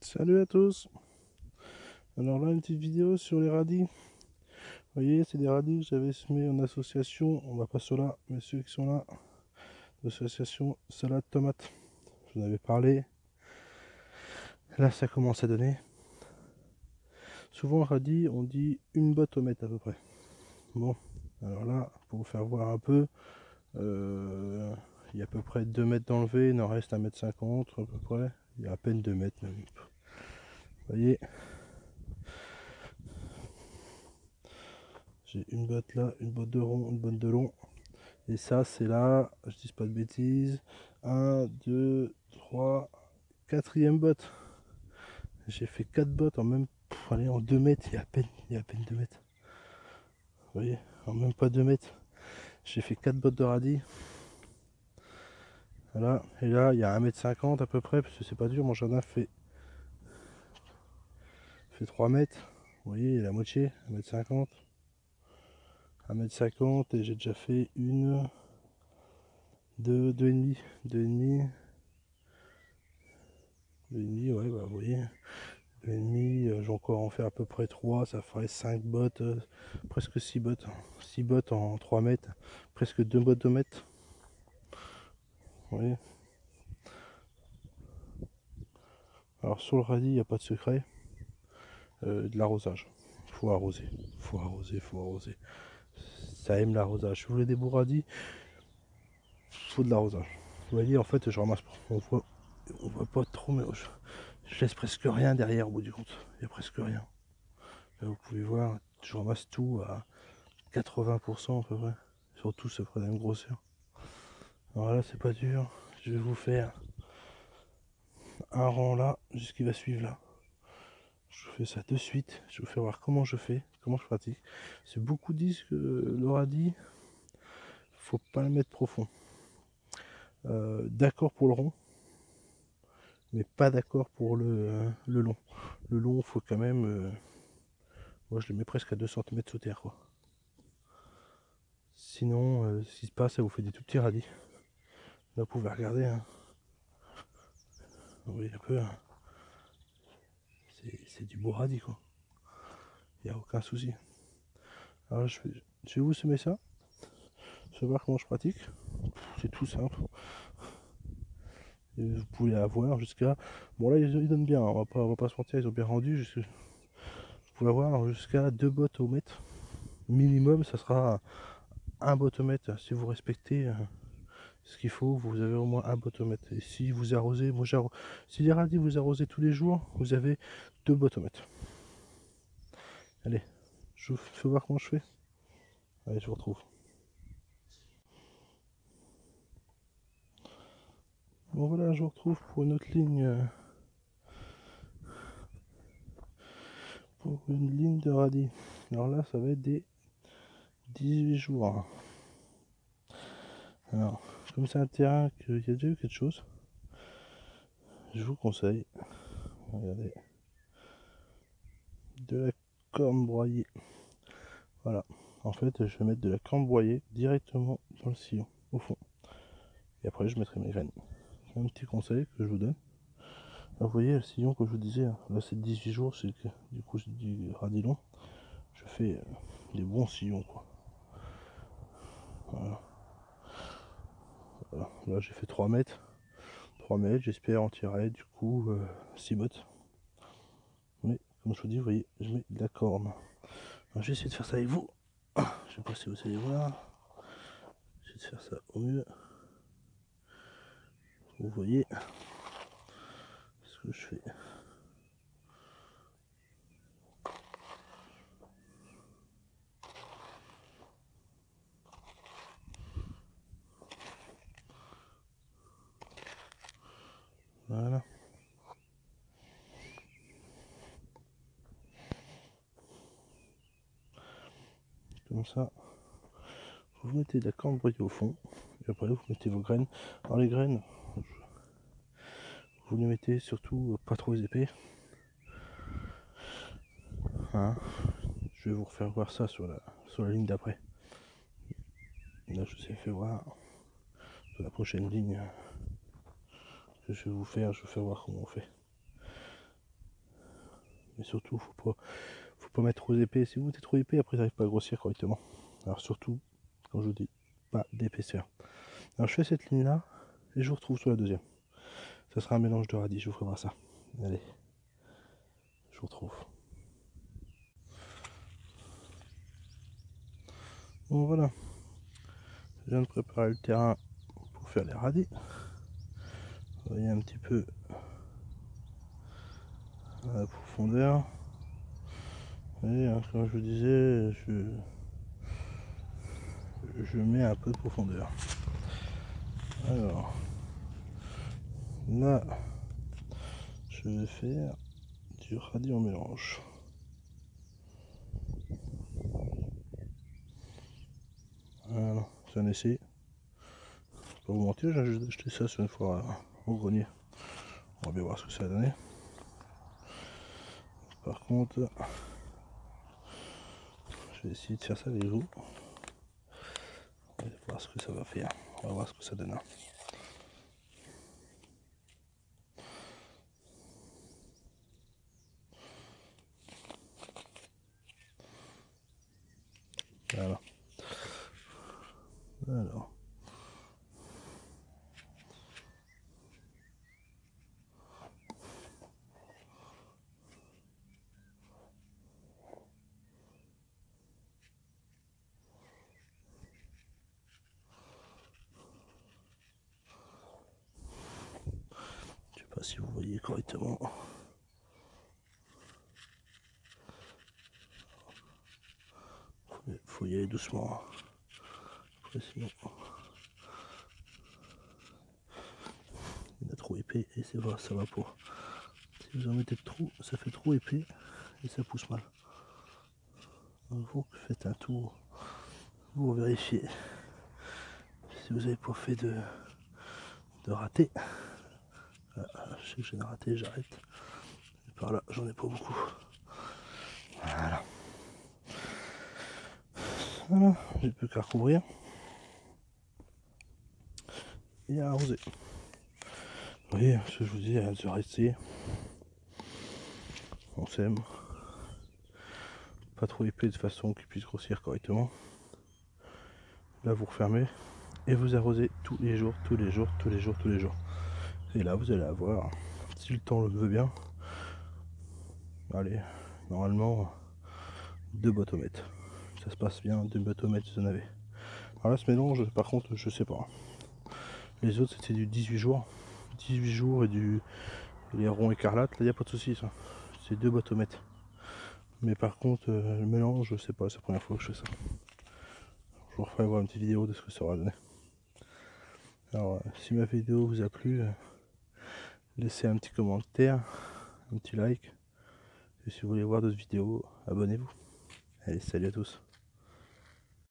Salut à tous. Alors là, une petite vidéo sur les radis. Vous voyez, c'est des radis que j'avais semés en association. On va pas ceux-là, mais ceux qui sont là. L'association salade tomate. Je vous en avais parlé. Là, ça commence à donner. Souvent, radis, on dit une botte au mètre à peu près. Bon, alors là, pour vous faire voir un peu, il y a à peu près 2 mètres d'enlevé. Il en reste 1,50 m à peu près. Il y a à peine 2 mètres même. Vous voyez, j'ai une botte là, une botte de rond, une botte de long. Et ça, c'est là, je dis pas de bêtises, 1, 2, 3, quatrième botte. J'ai fait 4 bottes en même, allez, en 2 mètres, il y a à peine 2 mètres. Vous voyez, en même pas 2 mètres. J'ai fait 4 bottes de radis. Voilà, et là, il y a 1,50 m à peu près, parce que c'est pas dur, mon jardin fait 3 mètres. Vous voyez, la moitié, 1,50 m. 1,50 m, et j'ai déjà fait une, deux, 2,5, 2,5. 2,5, ouais, bah vous voyez. 2,5, j'ai encore en faire à peu près 3, ça ferait 5 bottes, presque 6 bottes. 6 bottes en 3 mètres, presque 2 bottes de mètre. Vous voyez. Alors sur le radis, il n'y a pas de secret, de l'arrosage. Faut arroser, faut arroser, faut arroser. Ça aime l'arrosage. Si vous voulez des beaux radis, faut de l'arrosage. Vous voyez, en fait, je ramasse, on voit pas trop, mais je laisse presque rien derrière au bout du compte. Il n'y a presque rien. Là, vous pouvez voir, je ramasse tout à 80% à peu près. Surtout, ça ferait la même grosseur. Alors là, c'est pas dur. Je vais vous faire un rang là, jusqu'il va suivre là. Je fais ça de suite. Je vais vous faire voir comment je fais, comment je pratique. C'est beaucoup disent que le radis, faut pas le mettre profond. D'accord pour le rond, mais pas d'accord pour le long. Le long, faut quand même. Moi, je le mets presque à 2 cm sous terre, quoi. Sinon, ce qui se passe, ça vous fait des tout petits radis. Là, vous pouvez regarder. Hein. Vous voyez un peu. Hein. C'est du beau radis, quoi. Il n'y a aucun souci. Alors, je vais vous semer ça. Je vais voir comment je pratique. C'est tout simple. Et vous pouvez avoir jusqu'à. Bon, là, ils donnent bien. On va pas se mentir, ils ont bien rendu. Vous pouvez avoir jusqu'à 2 bottes au mètre. Minimum, ça sera un botte au mètre. Si vous respectez ce qu'il faut, vous avez au moins un botte au mètre. Et si vous arrosez, moi si les radis vous arrosez tous les jours, vous avez 2 bottes au mètre. Allez, je vous fais voir comment je fais. Allez, je vous retrouve. Bon voilà, je vous retrouve pour une autre ligne. Pour une ligne de radis. Alors là, ça va être des 18 jours. Alors, comme c'est un terrain qu'il y a déjà eu quelque chose, je vous conseille, regardez, de la corne broyée. Voilà. En fait, je vais mettre de la corne broyée directement dans le sillon, au fond. Et après, je mettrai mes graines. C'est un petit conseil que je vous donne. Alors, vous voyez, le sillon, comme je vous disais, là c'est 18 jours, c'est que du coup c'est du radis long. Je fais des bons sillons, quoi. Voilà. Voilà. Là, j'ai fait 3 mètres. 3 mètres, j'espère en tirer du coup 6 bottes. Mais comme je vous dis, vous voyez, je mets de la corne. Alors, je vais essayer de faire ça avec vous. Je sais pas si vous allez voir. Je vais essayer de faire ça au mieux. Vous voyez ce que je fais. Voilà. Comme ça. Vous mettez de la corne broyée au fond. Et après vous mettez vos graines. Alors les graines, vous les mettez surtout pas trop épais. Hein, je vais vous refaire voir ça sur la ligne d'après. Là je vous ai fait voir sur la prochaine ligne que je vais vous faire voir comment on fait. Mais surtout, faut pas mettre trop épais. Si vous mettez trop épais, après, ça n'arrive pas à grossir correctement. Alors surtout, quand je vous dis, pas d'épaisseur. Alors je fais cette ligne là et je vous retrouve sur la deuxième. Ça sera un mélange de radis, je vous ferai ça. Allez, je vous retrouve. Bon voilà, je viens de préparer le terrain pour faire les radis. Vous voyez un petit peu à la profondeur. Et comme je vous disais, je mets un peu de profondeur. Alors là, je vais faire du radis en mélange. Voilà, c'est un essai. Pas vous mentir, j'ai juste acheté ça sur une fois au grenier. On va bien voir ce que ça a donné. Par contre, je vais essayer de faire ça avec vous. On va voir ce que ça va faire. On va voir ce que ça donne. Voilà. Alors. Je sais pas si vous voyez correctement. Faut y aller doucement. Après, sinon, il est trop épais et c'est vrai, ça va pas. Si vous en mettez trop, ça fait trop épais et ça pousse mal. Donc vous faites un tour, vous vérifiez si vous n'avez pas fait de raté. Je sais que j'ai raté, j'arrête. Et par là, j'en ai pas beaucoup. Voilà. Voilà, j'ai plus qu'à recouvrir et à arroser. Vous voyez ce que je vous dis, à se rester. On sème. Pas trop épais de façon qu'il puisse grossir correctement. Là vous refermez et vous arrosez tous les jours, tous les jours, tous les jours, tous les jours. Et là vous allez avoir, si le temps le veut bien, allez, normalement 2 boîtes au mètre. Ça se passe bien, 2 boîtes au mètre vous en avez. Alors là ce mélange par contre je sais pas. Les autres c'était du 18 jours. 18 jours et les ronds écarlates, là il n'y a pas de souci ça. C'est 2 boîtes au mètre. Mais par contre le mélange je sais pas, c'est la première fois que je fais ça. Je vous referai voir une petite vidéo de ce que ça aura donné. Alors si ma vidéo vous a plu, laissez un petit commentaire, un petit like. Et si vous voulez voir d'autres vidéos, abonnez-vous. Allez, salut à tous.